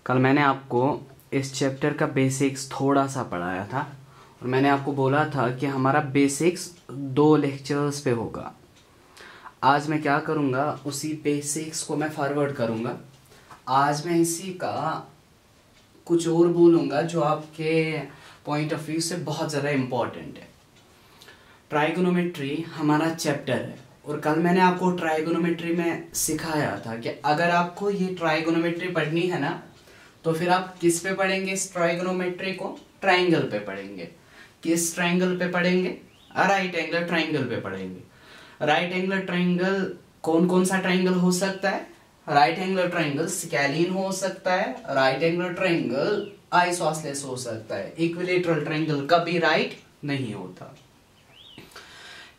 कल मैंने आपको इस चैप्टर का बेसिक्स थोड़ा सा पढ़ाया था और मैंने आपको बोला था कि हमारा बेसिक्स 2 लेक्चर्स पे होगा। आज मैं क्या करूँगा, उसी बेसिक्स को मैं फॉरवर्ड करूँगा। आज मैं इसी का कुछ और बोलूँगा जो आपके पॉइंट ऑफ व्यू से बहुत ज़्यादा इम्पॉर्टेंट है। ट्राइगोनोमेट्री हमारा चैप्टर है और कल मैंने आपको ट्राइगोनोमेट्री में सिखाया था कि अगर आपको ये ट्राइगोनोमेट्री पढ़नी है ना, तो फिर आप किस पे पढ़ेंगे इस ट्राइगोनोमेट्री को? ट्राइंगल पे पढ़ेंगे। किस ट्राइंगल पे पढ़ेंगे? राइट एंगल ट्राइंगल पे पढ़ेंगे। राइट एंगल ट्राइंगल कौन कौन सा ट्राइंगल हो सकता है? राइट एंगल ट्राइंगल स्केलिन हो सकता है, राइट एंगल ट्राइंगल आइसोसेलेस हो सकता है। इक्विलैटरल ट्राइंगल कभी राइट नहीं होता।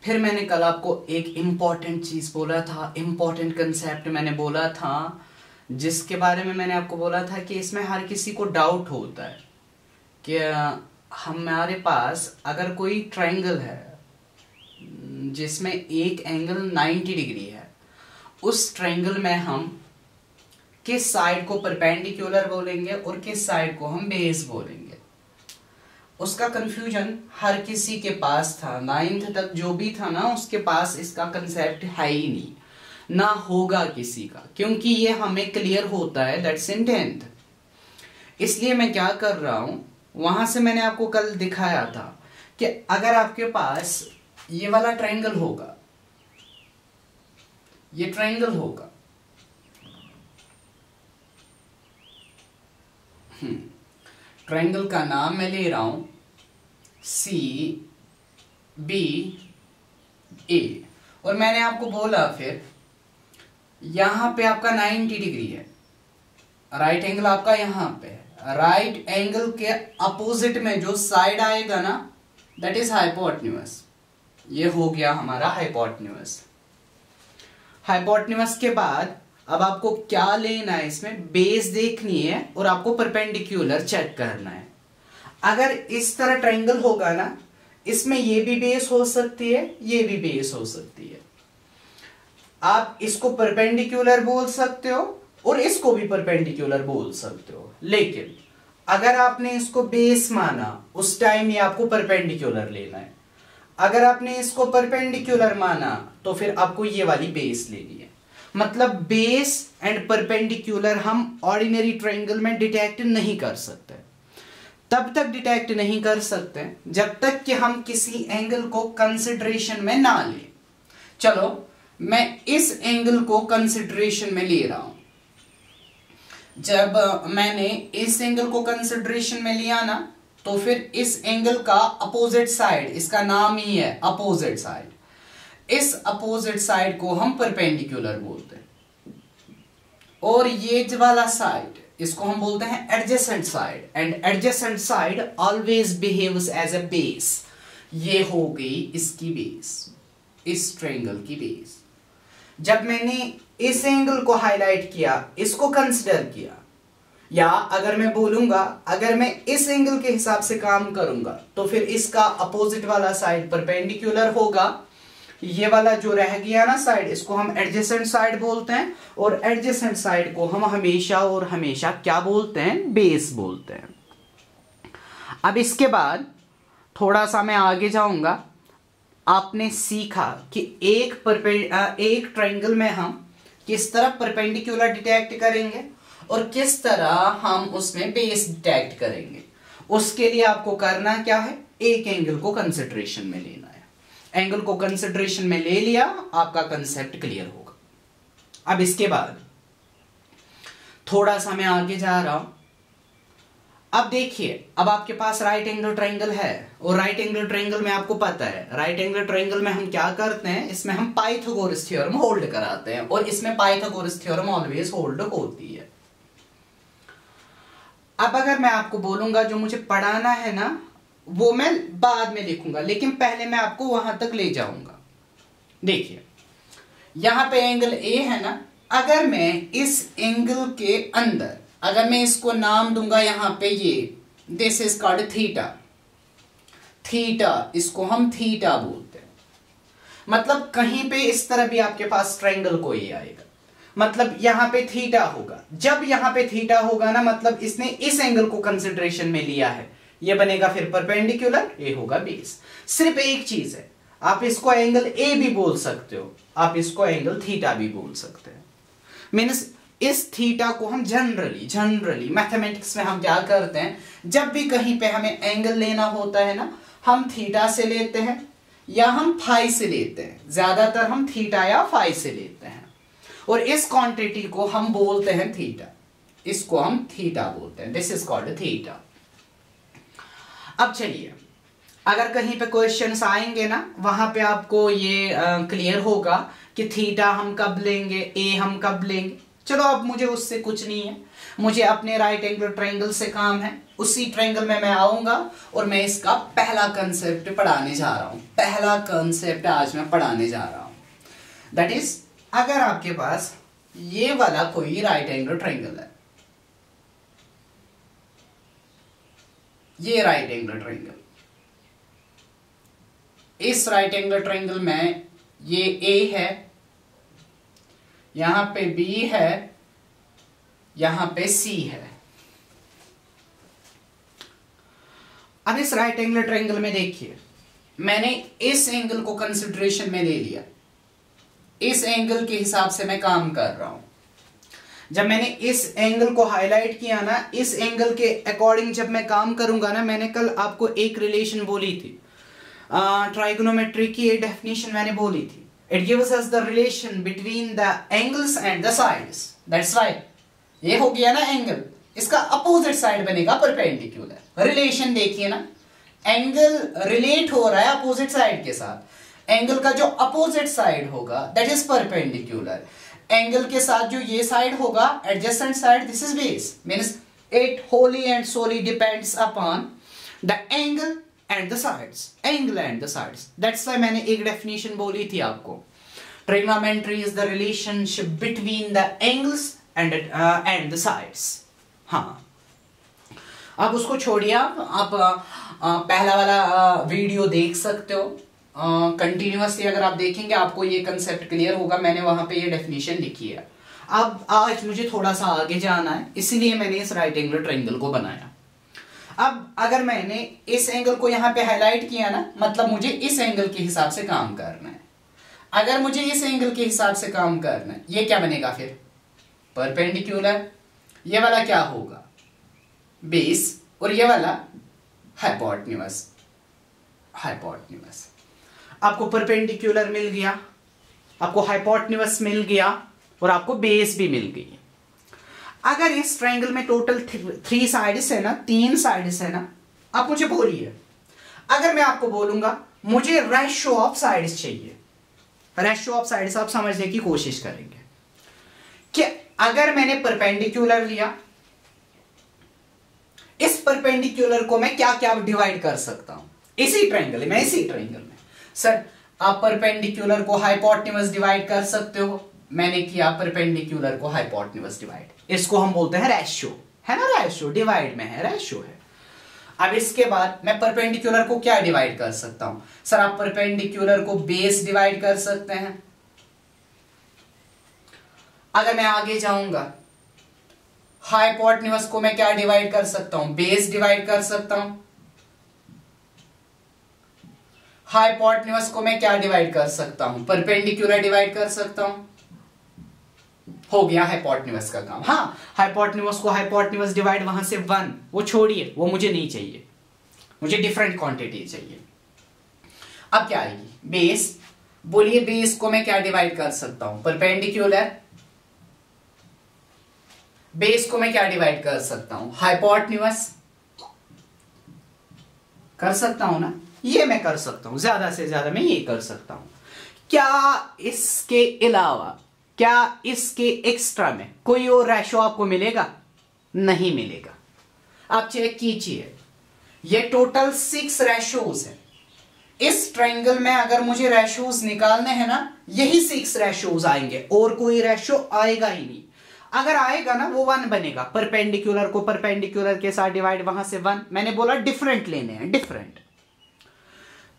फिर मैंने कल आपको एक इंपॉर्टेंट चीज बोला था, इंपॉर्टेंट कंसेप्ट मैंने बोला था, जिसके बारे में मैंने आपको बोला था कि इसमें हर किसी को डाउट होता है कि हमारे पास अगर कोई ट्राइंगल है जिसमें एक एंगल 90 डिग्री है, उस ट्राइंगल में हम किस साइड को परपेंडिकुलर बोलेंगे और किस साइड को हम बेस बोलेंगे। उसका कंफ्यूजन हर किसी के पास था। 9th तक जो भी था ना, उसके पास इसका कंसेप्ट है ही नहीं, ना होगा किसी का, क्योंकि ये हमें क्लियर होता है दैट्स इन 10th। इसलिए मैं क्या कर रहा हूं, वहां से मैंने आपको कल दिखाया था कि अगर आपके पास ये वाला ट्रायंगल होगा, ये ट्रायंगल होगा, ट्रायंगल का नाम मैं ले रहा हूं CBA, और मैंने आपको बोला फिर यहां पे आपका 90 डिग्री है, राइट एंगल आपका यहां पे है। राइट एंगल के अपोजिट में जो साइड आएगा ना, दैट इज हाइपोटेन्यूज। ये हो गया हमारा हाइपोटेन्यूज। हाइपोटेन्यूज के बाद अब आपको क्या लेना है, इसमें बेस देखनी है और आपको परपेंडिकुलर चेक करना है। अगर इस तरह ट्रायंगल होगा ना, इसमें ये भी बेस हो सकती है, ये भी बेस हो सकती है। आप इसको परपेंडिकुलर बोल सकते हो और इसको भी परपेंडिकुलर बोल सकते हो, लेकिन अगर आपने इसको बेस माना उस टाइम ये आपको परपेंडिकुलर लेना है। अगर आपने इसको परपेंडिकुलर माना तो फिर आपको ये वाली बेस लेनी है। मतलब बेस एंड परपेंडिकुलर हम ऑर्डिनरी ट्रायंगल में डिटेक्ट नहीं कर सकते। तब तक डिटेक्ट नहीं कर सकते जब तक कि हम किसी एंगल को कंसिडरेशन में ना लें। चलो मैं इस एंगल को कंसिडरेशन में ले रहा हूं। जब मैंने इस एंगल को कंसिडरेशन में लिया ना, तो फिर इस एंगल का अपोजिट साइड, इसका नाम ही है अपोजिट साइड, इस अपोजिट साइड को हम परपेंडिकुलर बोलते हैं। और ये वाला साइड, इसको हम बोलते हैं adjacent side, and adjacent side always behaves as a base. ये हो गई इसकी बेस, इस ट्रायंगल की बेस। जब मैंने इस एंगल को हाईलाइट किया, इसको कंसिडर किया, या अगर मैं बोलूंगा अगर मैं इस एंगल के हिसाब से काम करूंगा तो फिर इसका अपोजिट वाला साइड परपेंडिकुलर होगा। ये वाला जो रह गया ना साइड, इसको हम एडजेसेंट साइड बोलते हैं, और एडजेसेंट साइड को हम हमेशा और हमेशा क्या बोलते हैं? बेस बोलते हैं। अब इसके बाद थोड़ा सा मैं आगे जाऊंगा। आपने सीखा कि एक ट्रायंगल में हम किस तरह परपेंडिकुलर डिटेक्ट करेंगे और किस तरह हम उसमें बेस डिटेक्ट करेंगे। उसके लिए आपको करना क्या है? एक एंगल को कंसिडरेशन में लेना है। एंगल को कंसिडरेशन में ले लिया, आपका कंसेप्ट क्लियर होगा। अब इसके बाद थोड़ा सा मैं आगे जा रहा हूं। अब देखिए, अब आपके पास राइट एंगल ट्रायंगल है, और राइट एंगल ट्रायंगल में आपको पता है राइट एंगल ट्रायंगल में हम क्या करते हैं, इसमें हम पाइथागोरस थ्योरम होल्ड कराते हैं, और इसमें पाइथागोरस थ्योरम ऑलवेज होल्ड होती है। अब अगर मैं आपको बोलूंगा जो मुझे पढ़ाना है ना, वो मैं बाद में लिखूंगा, लेकिन पहले मैं आपको वहां तक ले जाऊंगा। देखिए यहां पे एंगल ए है ना, अगर मैं इस एंगल के अंदर, अगर मैं इसको नाम दूंगा यहां पे, ये this is called theta, theta, इसको हम थीटा बोलते हैं। मतलब कहीं पे इस तरह भी आपके पास ट्रायंगल कोई आएगा, मतलब यहाँ पे थीटा होगा। जब यहाँ पे थीटा होगा ना, मतलब इसने इस एंगल को कंसिडरेशन में लिया है, ये बनेगा फिर परपेंडिकुलर, ये होगा बेस। सिर्फ एक चीज है, आप इसको एंगल ए भी बोल सकते हो, आप इसको एंगल थीटा भी बोल सकते हैं। मीन्स इस थीटा को हम जनरली मैथमेटिक्स में हम क्या करते हैं, जब भी कहीं पे हमें एंगल लेना होता है ना, हम थीटा से लेते हैं या हम फाई से लेते हैं, ज्यादातर हम थीटा या फाई से लेते हैं, और इस क्वांटिटी को हम बोलते हैं थीटा, इसको हम थीटा बोलते हैं, दिस इज कॉल्ड थीटा। अब चलिए, अगर कहीं पे क्वेश्चंस आएंगे ना, वहां पे आपको ये क्लियर होगा कि थीटा हम कब लेंगे, ए हम कब लेंगे। चलो अब मुझे उससे कुछ नहीं है, मुझे अपने राइट एंगल ट्रायंगल से काम है। उसी ट्रायंगल में मैं आऊंगा और मैं इसका पहला कंसेप्ट पढ़ाने जा रहा हूं। पहला कंसेप्ट आज मैं पढ़ाने जा रहा हूं, दैट इज, अगर आपके पास ये वाला कोई राइट एंगल ट्रायंगल है, ये राइट एंगल ट्रायंगल, इस राइट एंगल ट्रायंगल में ये ए है, यहां पे बी है, यहां पे सी है। अब इस राइट एंगल ट्रायंगल में देखिए, मैंने इस एंगल को कंसिडरेशन में ले लिया, इस एंगल के हिसाब से मैं काम कर रहा हूं। जब मैंने इस एंगल को हाईलाइट किया ना, इस एंगल के अकॉर्डिंग जब मैं काम करूंगा ना, मैंने कल आपको एक रिलेशन बोली थी, ट्राइगोनोमेट्री की एक डेफिनेशन मैंने बोली थी, it gives us the relation between the angles and the sides, that's right. ये हो गया ना एंगल, इसका अपोजिट साइड बनेगा परपेंडिकुलर। रिलेशन देखिए ना, एंगल रिलेट हो रहा है अपोजिट साइड के साथ, एंगल का जो अपोजिट साइड होगा दैट इज परपेंडिकुलर, एंगल के साथ जो ये साइड होगा adjacent side, this is base, means it wholly and solely depends upon the angle and the sides, angle and the sides. That's why मैंने एक डेफिनेशन बोली थी आपको, trigonometry is the relationship between the angles and the sides. हाँ, अब उसको छोड़िए, आप पहला वाला वीडियो देख सकते हो, कंटिन्यूअसली अगर आप देखेंगे आपको ये कंसेप्ट क्लियर होगा, मैंने वहां पे ये डेफिनेशन लिखी है। अब आज मुझे थोड़ा सा आगे जाना है, इसीलिए मैंने इस राइट एंगल ट्रायंगल को बनाया। अब अगर मैंने इस एंगल को यहां पे हाईलाइट किया ना, मतलब मुझे इस एंगल के हिसाब से काम करना है। अगर मुझे इस एंगल के हिसाब से काम करना है, ये क्या बनेगा फिर, परपेंडिकुलर। ये वाला क्या होगा, बेस, और ये वाला हाइपोटेन्यूज। हाइपोटेन्यूज आपको परपेंडिकुलर मिल गया, आपको हाइपोटेन्यूज मिल गया, और आपको बेस भी मिल गई। अगर इस ट्रायंगल में टोटल 3 साइड्स है ना, 3 साइड्स है ना, आप मुझे बोलिए, अगर मैं आपको बोलूंगा मुझे रेशियो ऑफ साइड्स चाहिए, रेशियो ऑफ साइड्स आप समझने की कोशिश करेंगे कि अगर मैंने परपेंडिकुलर लिया, इस परपेंडिकुलर को मैं क्या क्या डिवाइड कर सकता हूं इसी ट्रायंगल में, इसी ट्रायंगल में। सर आप परपेंडिकुलर को हाइपोटेन्यूज डिवाइड कर सकते हो, मैंने किया परपेंडिकुलर को हाइपोटेन्यूज डिवाइड, इसको हम बोलते हैं रेशियो, है ना, रेशियो डिवाइड में है, रेशियो है। अब इसके बाद मैं परपेंडिकुलर को क्या डिवाइड कर सकता हूं, सर आप परपेंडिकुलर को बेस डिवाइड कर सकते हैं। अगर मैं आगे जाऊंगा, हाइपोटेन्यूज को मैं क्या डिवाइड कर सकता हूं, बेस डिवाइड कर सकता हूं। हाइपोटेन्यूज को मैं क्या डिवाइड कर सकता हूं, परपेंडिकुलर डिवाइड कर सकता हूं। हो गया हाइपोटेन्यूज का काम। हाँ, हाइपोटेन्यूज को हाइपोटेन्यूज डिवाइड वहां से 1, वो छोड़िए, वो मुझे नहीं चाहिए, मुझे डिफरेंट क्वांटिटी चाहिए। अब क्या आएगी, बेस। बोलिए बेस को मैं क्या डिवाइड कर सकता हूं, परपेंडिकुलर। बेस को मैं क्या डिवाइड कर सकता हूं, हाइपोटेन्यूज। कर सकता हूं ना, ये मैं कर सकता हूं, ज्यादा से ज्यादा मैं ये कर सकता हूं। क्या इसके अलावा, क्या इसके एक्स्ट्रा में कोई और रेशो आपको मिलेगा, नहीं मिलेगा। आप चेक कीजिए, ये टोटल 6 रेशोज है। इस ट्रायंगल में अगर मुझे रेशोज निकालने हैं ना, यही 6 रेशोज आएंगे, और कोई रेशो आएगा ही नहीं। अगर आएगा ना, वो 1 बनेगा, परपेंडिकुलर को परपेंडिकुलर के साथ डिवाइड, वहां से 1। मैंने बोला डिफरेंट लेने हैं, डिफरेंट।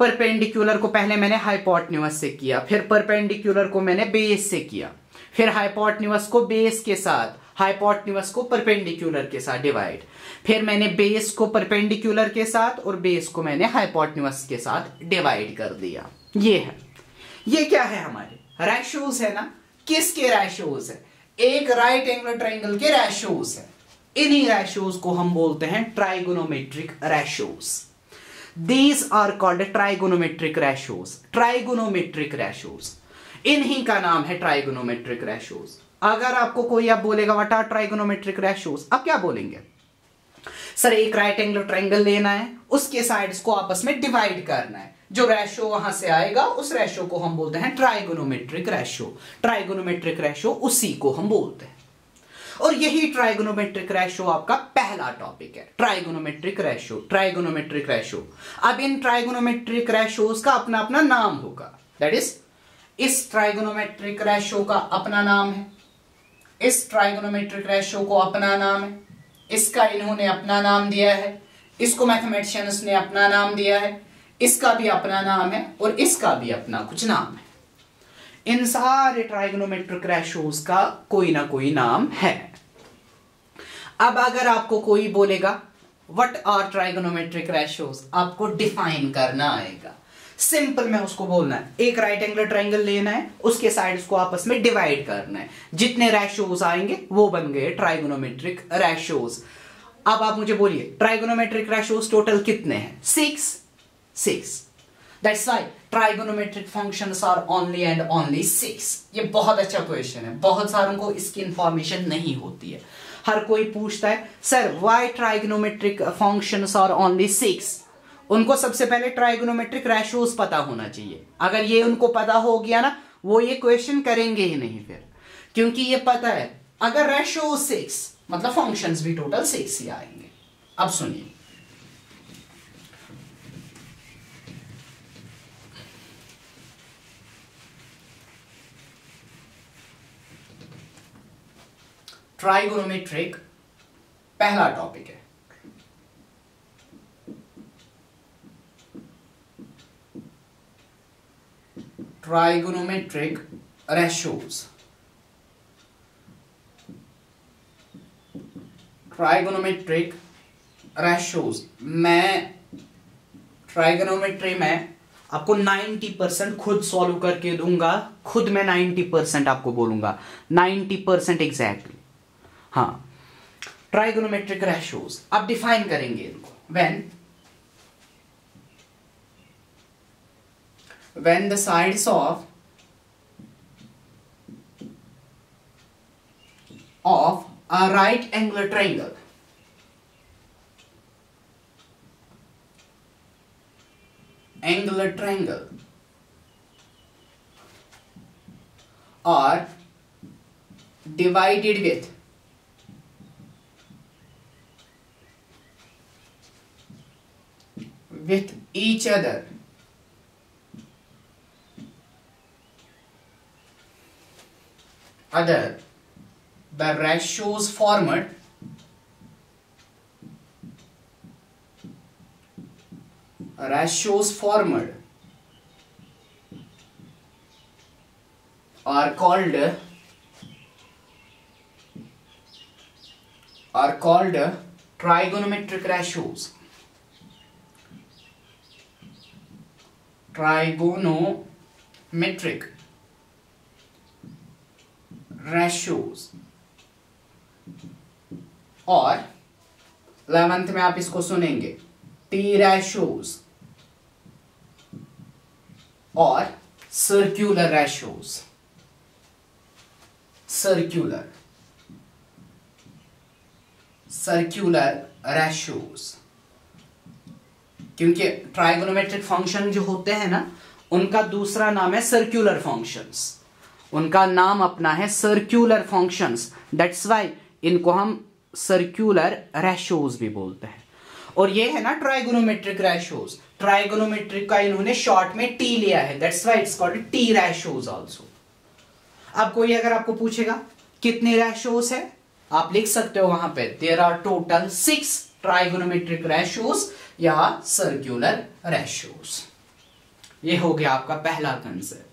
परपेंडिकुलर को पहले मैंने हाइपोटेन्यूज से किया, फिर परपेंडिकुलर को मैंने बेस से किया, फिर हाइपोटेन्यूज को बेस के साथ, हाइपोटेन्यूज को परपेंडिकुलर के साथ डिवाइड, फिर मैंने बेस को परपेंडिकुलर के साथ और बेस को मैंने हाइपोटेन्यूज के साथ डिवाइड कर दिया। ये है, ये क्या है, हमारे रेशियोज है ना। किसके रेशियोज है? एक राइट एंगल ट्रायंगल के रेशियोज है। इन्हीं रेशियोज को हम बोलते हैं trigonometric ratios. These are called trigonometric ratios, trigonometric ratios, इन्हीं का नाम है ट्राइगोनोमेट्रिक रेशियोज। अगर आपको कोई अब बोलेगा व्हाट आर ट्राइगोनोमेट्रिक रेशियोज, आप क्या बोलेंगे? सर एक राइट एंगल ट्रायंगल लेना है, उसके साइड्स को आपस में डिवाइड करना है, जो रेशियो वहां से आएगा उस रेशियो को हम बोलते हैं ट्राइगोनोमेट्रिक रेशियो। ट्राइगोनोमेट्रिक रेशियो उसी को हम बोलते हैं। और यही ट्राइगोनोमेट्रिक रेशियो आपका पहला टॉपिक है, ट्राइगोनोमेट्रिक रेशियो। ट्राइगोनोमेट्रिक रेशियो, अब इन ट्राइगोनोमेट्रिक रेशियोज का अपना अपना नाम होगा। दैट इज, इस ट्राइगोनोमेट्रिक रेशियो का अपना नाम है, इस ट्राइगोनोमेट्रिक रेशियो को अपना नाम है, इसका इन्होंने अपना नाम दिया है, इसको मैथमेटिशियंस ने अपना नाम दिया है, इसका भी अपना नाम है और इसका भी अपना कुछ नाम है। इन सारे ट्राइगोनोमेट्रिक रेशियोज का कोई ना कोई नाम है। अब अगर आपको कोई बोलेगा व्हाट आर ट्राइगोनोमेट्रिक रेशियोज, आपको डिफाइन करना आएगा। सिंपल में उसको बोलना है एक राइट एंगल ट्रायंगल लेना है, उसके साइड्स को आपस में डिवाइड करना है, जितने रेशियोज आएंगे वो बन गए ट्राइगोनोमेट्रिक रेशियोज। अब आप मुझे बोलिए ट्राइगोनोमेट्रिक रेशियोज टोटल कितने हैं? 6। That's why trigonometric functions are only and only 6। ये बहुत अच्छा क्वेश्चन है, बहुत सारों को इसकी इंफॉर्मेशन नहीं होती है। हर कोई पूछता है sir why trigonometric functions are only 6। उनको सबसे पहले ट्राइगोनोमेट्रिक रेशियोज पता होना चाहिए। अगर ये उनको पता हो गया ना, वो ये क्वेश्चन करेंगे ही नहीं फिर, क्योंकि ये पता है अगर रेशियो 6 मतलब फंक्शंस भी टोटल 6 ही आएंगे। अब सुनिए, ट्राइगोनोमेट्रिक पहला टॉपिक है। Trigonometric ratios, trigonometric ratios. मैं ट्राइगोनोमेट्री में आपको 90% खुद सॉल्व करके दूंगा, खुद मैं 90% आपको बोलूंगा, 90% एग्जैक्टली। हाँ, ट्राइगोनोमेट्रिक रेशियोज अब डिफाइन करेंगे इनको। when the sides of a right angular triangle are divided with each other, the ratios formed are called trigonometric ratios. Trigonometric ratios, और 11th में आप इसको सुनेंगे T ratios और circular ratios। circular ratios, क्योंकि ट्राइगोनोमेट्रिक फंक्शन जो होते हैं ना, उनका दूसरा नाम है सर्क्यूलर फंक्शंस। उनका नाम अपना है सर्क्यूलर फंक्शंस, दैट्स व्हाई इनको हम सर्क्यूलर रेशियोज भी बोलते हैं। और ये है ना ट्राइगोनोमेट्रिक रेशियोज, ट्राइगोनोमेट्रिक का इन्होंने शॉर्ट में टी लिया है, that's why it's called T ratios also. अब कोई अगर आपको पूछेगा कितने रेशियोज है, आप लिख सकते हो वहां पे there are total 6 trigonometric ratios या सर्क्यूलर रेशियोज। ये हो गया आपका पहला कंसेप्ट।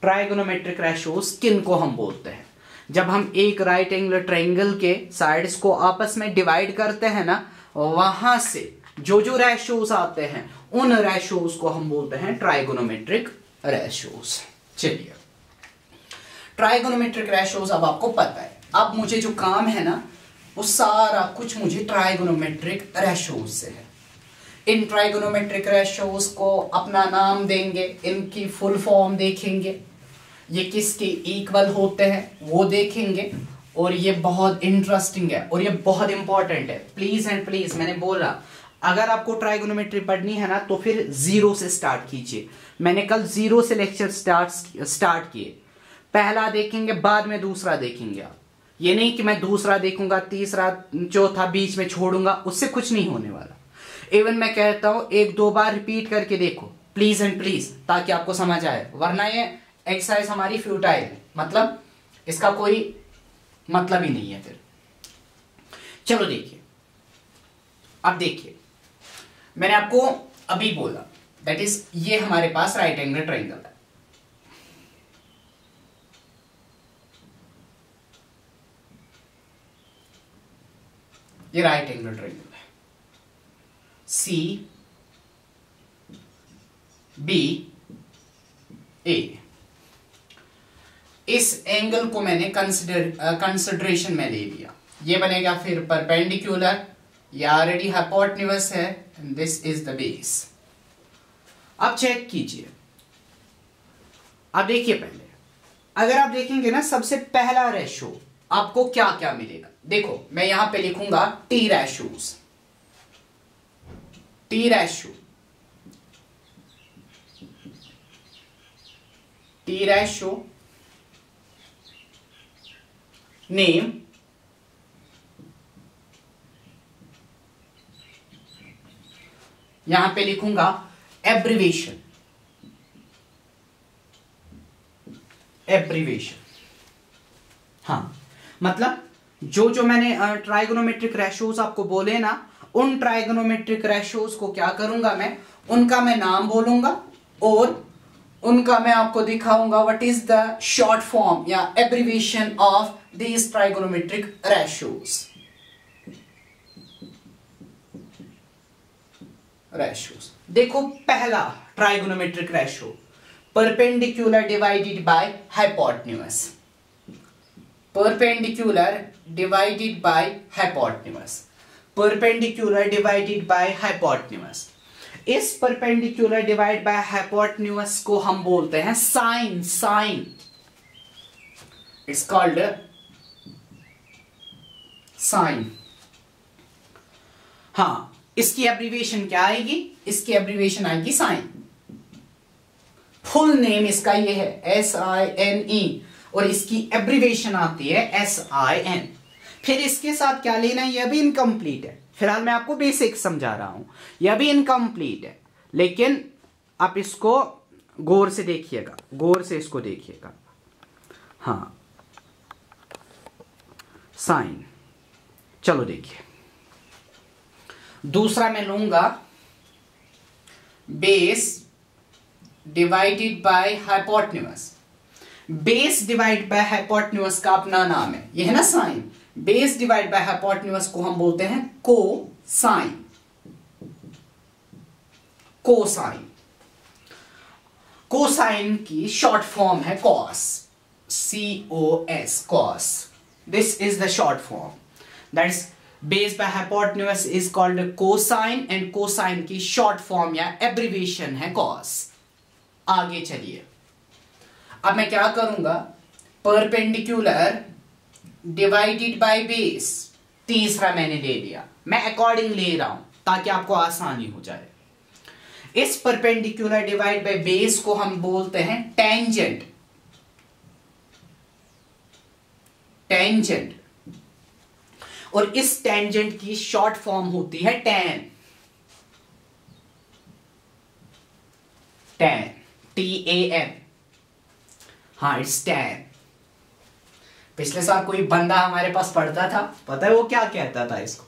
ट्राइगोनोमेट्रिक रेशियोज किन को हम बोलते हैं? जब हम एक राइट एंगल ट्रायंगल के साइड्स को आपस में डिवाइड करते हैं ना, वहां से जो जो रेशोज आते हैं उन रेशोज को हम बोलते हैं ट्राइगोनोमेट्रिक रेशोज। चलिए, ट्राइगोनोमेट्रिक रेशोज अब आपको पता है। अब मुझे जो काम है ना वो सारा कुछ मुझे ट्राइगोनोमेट्रिक रेशोज से है। इन ट्राइगोनोमेट्रिक रेशोज को अपना नाम देंगे, इनकी फुल फॉर्म देखेंगे, ये किसके इक्वल होते हैं वो देखेंगे, और ये बहुत इंटरेस्टिंग है और ये बहुत इंपॉर्टेंट है। प्लीज एंड प्लीज, मैंने बोला अगर आपको ट्राइगोनोमेट्री पढ़नी है ना तो फिर जीरो से स्टार्ट कीजिए। मैंने कल जीरो से लेक्चर स्टार्ट किए। पहला देखेंगे, बाद में दूसरा देखेंगे आप। ये नहीं कि मैं दूसरा देखूंगा, तीसरा, चौथा बीच में छोड़ूंगा, उससे कुछ नहीं होने वाला। इवन मैं कहता हूं एक दो बार रिपीट करके देखो, प्लीज एंड प्लीज, ताकि आपको समझ आए, वरना ये एक्सरसाइज हमारी फ्यूटाइल है, मतलब इसका कोई मतलब ही नहीं है फिर। चलो देखिए, अब देखिए, मैंने आपको अभी बोला दैट इज ये हमारे पास राइट एंगल ट्रायंगल है। ये राइट एंगल ट्रायंगल है, सी बी ए। इस एंगल को मैंने कंसिडरेशन में ले लिया। ये बनेगा फिर परपेंडिकुलर, ये ऑलरेडी हाइपोटेन्यूज है, and this is the base. अब चेक कीजिए, अब देखिए, पहले अगर आप देखेंगे ना सबसे पहला रेशो आपको क्या क्या मिलेगा। देखो मैं यहां पे लिखूंगा T ratios, T ratio, T ratio name यहां पे लिखूंगा एब्रीवेशन, एब्रीवेशन। हाँ, मतलब जो जो मैंने ट्राइगोनोमेट्रिक रेशोज आपको बोले ना, उन ट्राइगोनोमेट्रिक रेशोज को क्या करूंगा मैं, उनका मैं नाम बोलूंगा और उनका मैं आपको दिखाऊंगा what is the short form या abbreviation of these trigonometric ratios. Ratios देखो, पहला trigonometric ratio perpendicular divided by hypotenuse, perpendicular divided by hypotenuse, perpendicular divided by hypotenuse. इस परपेंडिकुलर डिवाइड बाय हाइपोटेन्यूज को हम बोलते हैं sine, sine, it's called sine. हाँ, इसकी एब्रीविएशन क्या आएगी, इसकी एब्रीविएशन आएगी साइन। फुल नेम इसका ये है SINE और इसकी एब्रीविएशन आती है SIN। फिर इसके साथ क्या लेना है, यह भी इनकम्प्लीट है, फिलहाल मैं आपको बेसिक समझा रहा हूं, यह भी इनकम्प्लीट है, लेकिन आप इसको गौर से देखिएगा, गौर से इसको देखिएगा। हाँ, साइन। चलो देखिए, दूसरा मैं लूंगा base divided by hypotenuse. Base divide by hypotenuse का अपना नाम है, यह है ना sine. Base divide by hypotenuse को हम बोलते हैं कोसाइन, कोसाइन। कोसाइन की शॉर्ट फॉर्म है cos, COS, cos. This is the short form, that is base by hypotenuse is called cosine, and cosine की शॉर्ट फॉर्म या एब्रीविएशन है cos. आगे चलिए, अब मैं क्या करूंगा, परपेंडिकुलर डिवाइडेड बाय बेस, तीसरा मैंने ले लिया, मैं अकॉर्डिंग ले रहा हूं ताकि आपको आसानी हो जाए। इस परपेंडिकुलर डिवाइड बाय बेस को हम बोलते हैं टेंजेंट, टेंजेंट। और इस टेंजेंट की शॉर्ट फॉर्म होती है टैन, टैन, TAN। हाँ, इट्स टैन। पिछले साल कोई बंदा हमारे पास पढ़ता था, पता है वो क्या कहता था इसको,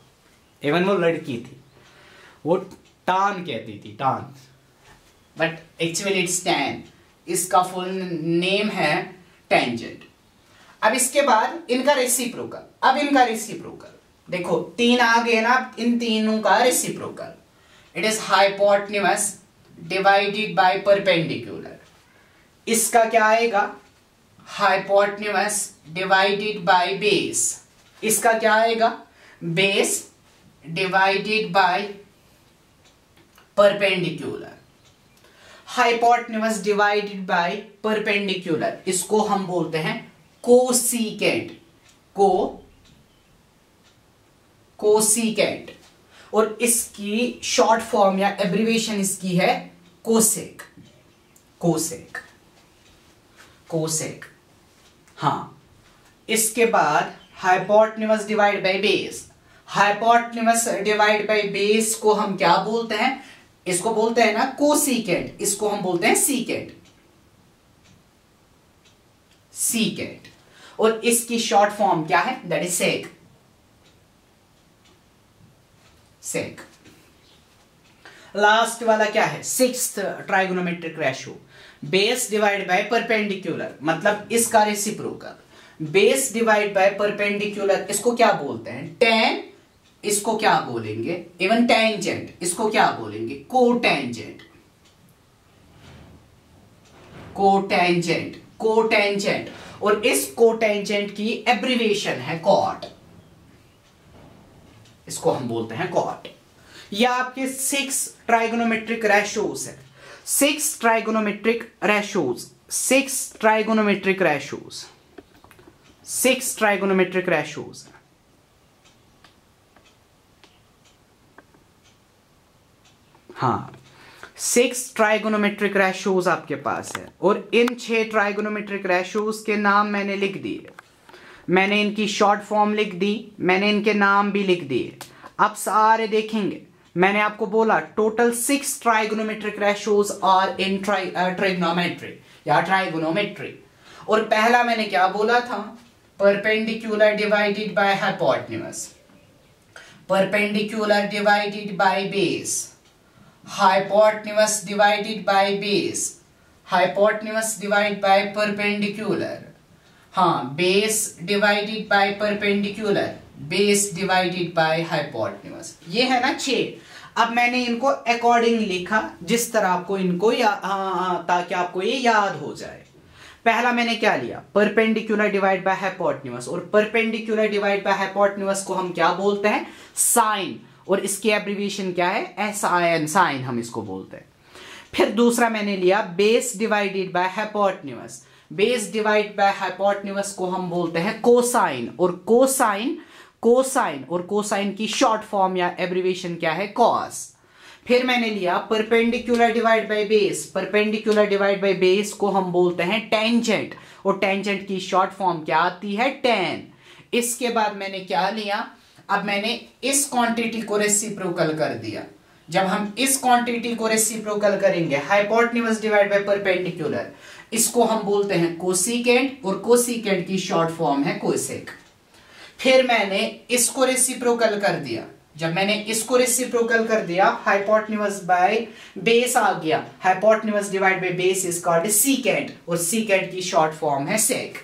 इवन वो लड़की थी, वो टान कहती थी, टान, बट एक्चुअली इट्स टैन। इसका फुल नेम है टेंजेंट। अब इसके बाद इनका रेसिप्रोकल, अब इनका रेसिप्रोकल देखो, 3 आ गए ना, इन तीनों का reciprocal, it is hypotenuse divided by perpendicular. इसका क्या आएगा, हाइपोटेन्यूज डिवाइडेड बाय बेस। इसका क्या आएगा, base divided by perpendicular. Hypotenuse divided by perpendicular, इसको हम बोलते हैं कोसीकेंट, कोसीकेंट, और इसकी शॉर्ट फॉर्म या एब्रिविएशन इसकी है कोसेक, कोसेक, कोसेक। हाँ, इसके बाद hypotenuse divide by base. Hypotenuse divide by base को हम क्या बोलते हैं, इसको बोलते हैं ना कोसीकेंट, इसको हम बोलते हैं सीकेंट, सीकेंट, और इसकी शॉर्ट फॉर्म क्या है, that is sec, sec. Last वाला क्या है, sixth trigonometric ratio, base divide by perpendicular, मतलब इसका reciprocal. Base divide by perpendicular, इसको क्या बोलते हैं, टेन, इसको क्या बोलेंगे, इवन टेंजेंट, इसको क्या बोलेंगे, कोटेंजेंट, कोटेंजेंट, कोटेंजेंट, और इस कोटेंजेंट की एब्रिविएशन है कॉट, इसको हम बोलते हैं कॉट। यह आपके 6 ट्राइगोनोमेट्रिक रेशियोज है, 6 trigonometric ratios, 6 trigonometric ratios, 6 trigonometric ratios. हाँ, 6 ट्राइगोनोमेट्रिक रेशियोज आपके पास है, और इन 6 ट्राइगोनोमेट्रिक रेशियोज के नाम मैंने लिख दिए, मैंने इनकी शॉर्ट फॉर्म लिख दी, मैंने इनके नाम भी लिख दिए। अब सारे देखेंगे, मैंने आपको बोला total 6 trigonometric ratios are in trigonometry या ट्राइगोनोमेट्री। और पहला मैंने क्या बोला था, perpendicular divided by hypotenuse, perpendicular divided by base, hypotenuse divided by base, hypotenuse divide by perpendicular, हाँ, base divided by perpendicular, base divided by hypotenuse. ये है ना 6। अब मैंने इनको अकॉर्डिंग लिखा, जिस तरह आपको इनको ताकि आपको ये याद हो जाए। पहला मैंने क्या लिया, परपेंडिकुलर डिवाइड बाय हाइपोटेन्यूज, और परपेंडिकुलर डिवाइड बाय हाइपोटेन्यूज को हम क्या बोलते हैं, साइन, और इसकी एब्रिविएशन क्या है, एसआईएन, साइन हम इसको बोलते हैं। फिर दूसरा मैंने लिया base divided by hypotenuse, base divide by hypotenuse को हम बोलते हैं कोसाइन, और कोसाइन, कोसाइन और कोसाइन की शॉर्ट फॉर्म या एब्रिविएशन क्या है, कॉस। फिर मैंने लिया perpendicular divide by base, perpendicular divide by base को हम बोलते हैं टेंजेंट, और टेंजेंट की शॉर्ट फॉर्म क्या आती है, टेन। इसके बाद मैंने क्या लिया, अब मैंने इस क्वांटिटी को रेसिप्रोकल कर दिया। जब हम इस क्वांटिटी को रेसिप्रोकल करेंगे, हाइपोटेन्यूज डिवाइड बाय परपेंडिकुलर, इसको हम बोलते हैं कोसिकेंट, और कोसिकेंट की शॉर्ट फॉर्म है कोसेक। फिर मैंने इसको रेसिप्रोकल कर दिया, जब मैंने इसको रेसिप्रोकल कर दिया, हाइपोटेन्यूज बाय बेस आ गया, hypotenuse divide by base is called secant, और सीकेंट की शॉर्ट फॉर्म है सेक।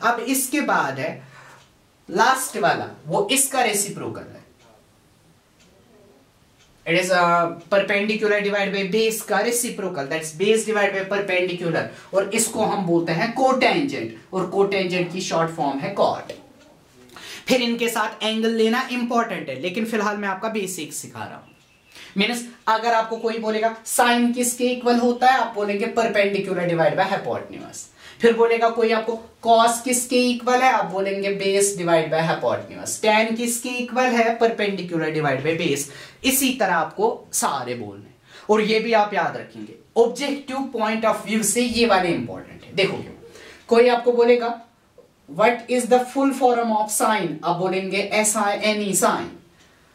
अब इसके बाद है लास्ट वाला, वो इसका रेसिप्रोकल है, it is perpendicular divide by base का reciprocal, that's base divide by perpendicular, और इसको हम बोलते हैं कोटेंजेंट, और कोटेंजेंट की शॉर्ट फॉर्म है कॉट। फिर इनके साथ एंगल लेना इंपॉर्टेंट है, लेकिन फिलहाल मैं आपका बेसिक सिखा रहा हूं। मींस अगर आपको कोई बोलेगा साइन किसके इक्वल होता है, आप बोलेंगे परपेंडिकुलर डिवाइड बाय हाइपोटेन्यूज। फिर बोलेगा कोई आपको कॉस किसके इक्वल है, आप बोलेंगे base divide by hypotenuse. Tan किसके इक्वल है, परपेंडिकुलर डिवाइड बाय बेस। इसी तरह आपको सारे बोलने, और ये भी आप याद रखेंगे, ऑब्जेक्टिव पॉइंट ऑफ व्यू से ये वाले इंपॉर्टेंट है। देखो क्यों, कोई आपको बोलेगा what is the full form of sine, आप बोलेंगे SINE, साइन।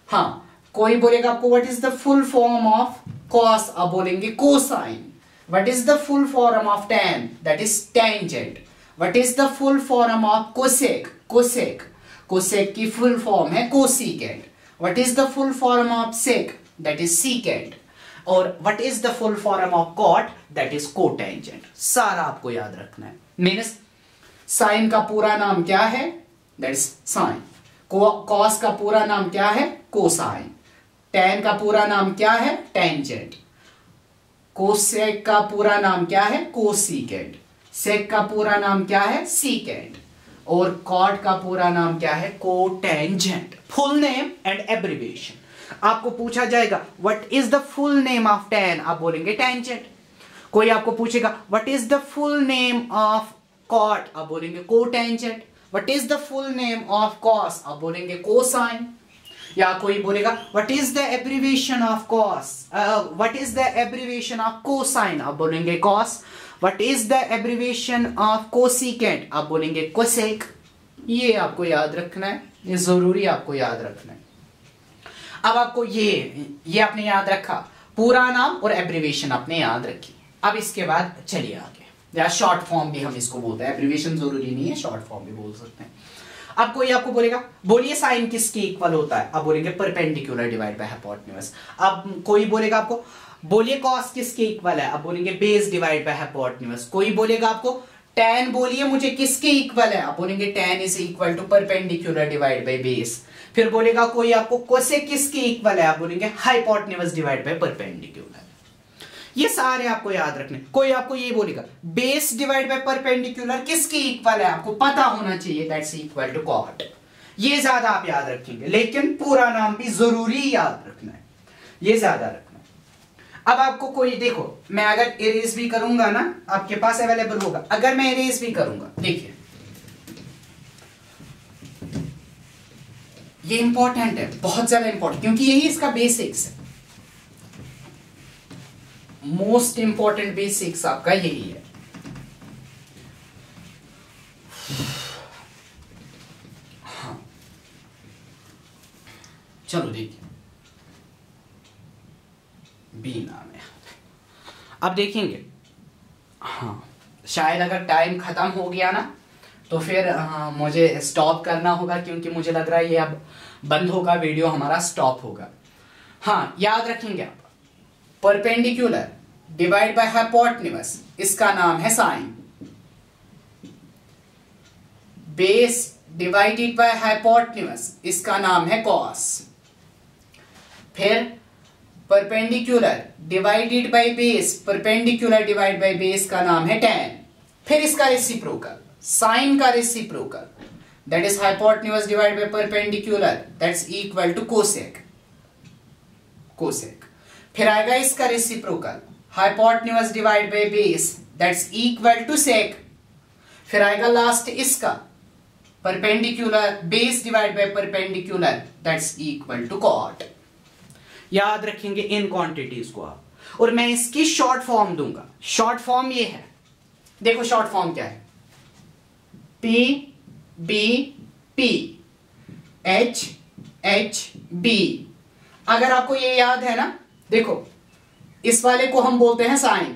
हाँ, कोई बोलेगा आपको what is the full form of cos, आप बोलेंगे cosine. What is the full form of tan? That is tangent. What is the full form of cosec? Cosec. Cosec की full form है cosecant. What is the full form of sec? That is secant. और what is the full form of cot? That is cotangent. सारा आपको याद रखना है। Means sign का पूरा नाम क्या है? That's sign. कॉस का पूरा नाम क्या है? कोसाइन। टैन का पूरा नाम क्या है? टेंजेंट। कोसेक का पूरा नाम क्या है? कोसिकेंट। सेक का पूरा नाम क्या है? सीकेंट। और कॉट का पूरा नाम क्या है? Cotangent. Full name and abbreviation. आपको पूछा जाएगा what is the full name of tan, आप बोलेंगे टेंजेंट। कोई आपको पूछेगा what is the full name of cot, आप बोलेंगे cotangent. What is the full name of cos, आप बोलेंगे कोसाइन। या कोई बोलेगा what is the abbreviation of cos, what is the abbreviation of cosine, आप बोलेंगे cos. What is the abbreviation of cosecant, आप बोलेंगे कोसेक। ये आपको याद रखना है, ये जरूरी आपको याद रखना है। अब आपको ये आपने याद रखा, पूरा नाम और एब्रिविएशन आपने याद रखी। अब इसके बाद चलिए आगे, या शॉर्ट फॉर्म भी हम इसको बोलते हैं, एब्रिविएशन जरूरी नहीं है, शॉर्ट फॉर्म भी बोल सकते हैं। अब कोई आपको बोलेगा बोलिए साइन किसके इक्वल होता है, आप बोलेंगे परपेंडिकुलर डिवाइड बाय हाइपोटेन्यूज। अब कोई बोलेगा आपको बोलिए कॉस किसके इक्वल है, आप बोलेंगे बेस डिवाइड बाय हाइपोटेन्यूज। कोई बोलेगा आपको tan बोलिए मुझे किसके इक्वल है, आप बोलेंगे tan is equal to perpendicular divide by base. फिर बोलेगा कोई आपको कोसेक किसके इक्वल है, आप बोलेंगे हाइपोटेन्यूज डिवाइड बाय परपेंडिकुलर। ये सारे आपको याद रखने। कोई आपको ये बोलेगा बेस डिवाइड बाय परपेंडिकुलर किसके इक्वल है, आपको पता होना चाहिए, दैट्स इक्वल टू कॉट। ये ज्यादा आप याद रखेंगे, लेकिन पूरा नाम भी जरूरी याद रखना है, ये ज्यादा रखना है। अब आपको कोई देखो, मैं अगर इरेज भी करूंगा ना, आपके पास अवेलेबल होगा। अगर मैं इरेज भी करूंगा, देखिए ये इंपॉर्टेंट है, बहुत ज्यादा इंपॉर्टेंट, क्योंकि यही इसका बेसिक्स है। मोस्ट इंपॉर्टेंट बेसिक्स आपका यही है। हाँ चलो देखिए, बी नाम है। अब देखेंगे, हाँ शायद अगर टाइम खत्म हो गया ना तो फिर मुझे स्टॉप करना होगा, क्योंकि मुझे लग रहा है ये अब बंद होगा, वीडियो हमारा स्टॉप होगा। हाँ याद रखेंगे आप, परपेंडिकुलर डिवाइड बाय हाइपोटेन्यूज, इसका नाम है sine. Base divided by hypotenuse, इसका नाम है कॉस। फिर perpendicular divided by base, perpendicular divide by base का नाम है tan। फिर इसका रेसिप्रोकल, साइन का reciprocal, that is hypotenuse divide by perpendicular, that's equal to cosec. Cosec. फिर आएगा इसका reciprocal, hypotenuse divide by base, that's equal to sec. फिर आएगा लास्ट इसका perpendicular, base divide by perpendicular, that's equal to cot. याद रखेंगे इन quantities को आप, और मैं इसकी शॉर्ट फॉर्म दूंगा। शॉर्ट फॉर्म ये है, देखो शॉर्ट फॉर्म क्या है, P B P H H B। अगर आपको ये याद है ना, देखो इस वाले को हम बोलते हैं साइन,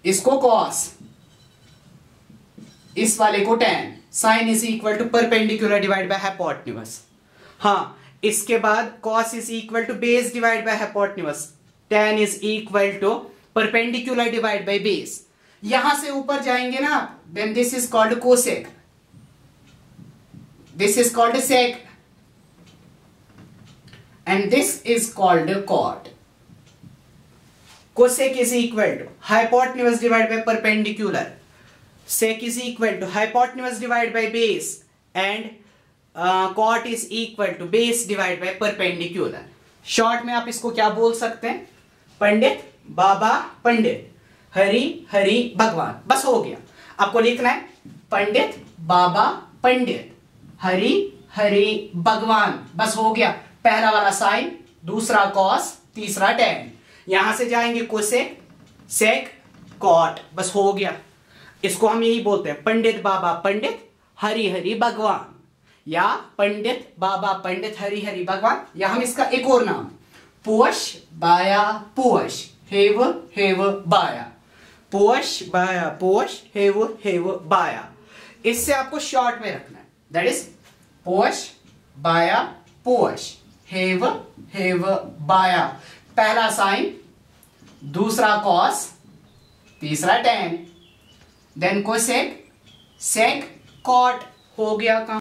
इसको कॉस, इस वाले को tan। Sine is equal to perpendicular divide by hypotenuse. हाँ, इसके बाद cos is equal to base divide by hypotenuse, tan is equal to perpendicular divide by base. यहां से ऊपर जाएंगे ना आप, then this is called cosec, this is called sec, and this is called cot. Cosec is equal to hypotenuse divide by perpendicular, sec is equal to hypotenuse divided by base, and cot is equal to base divided by perpendicular। Short में आप इसको क्या बोल सकते हैं, पंडित बाबा पंडित, हरि हरि भगवान। बस हो गया, आपको लिखना है पंडित बाबा पंडित, हरि हरि भगवान, बस हो गया। पहला वाला साइन, दूसरा कॉस, तीसरा tan। यहां से जाएंगे कोसेक, सेक, कॉट, बस हो गया। इसको हम यही बोलते हैं पंडित बाबा पंडित हरि हरि भगवान, या पंडित बाबा पंडित हरि हरि भगवान, या हम इसका एक और नाम पोष बाया पोष, हेव हेव बाया, पोष बाया पोष, हेव हेव बाया। इससे आपको शॉर्ट में रखना है, दैट इज पोष बाया पोष, हेव हेव बाया। पहला साइन, दूसरा कॉस, तीसरा tan। Then cosec, sec cot हो गया काम।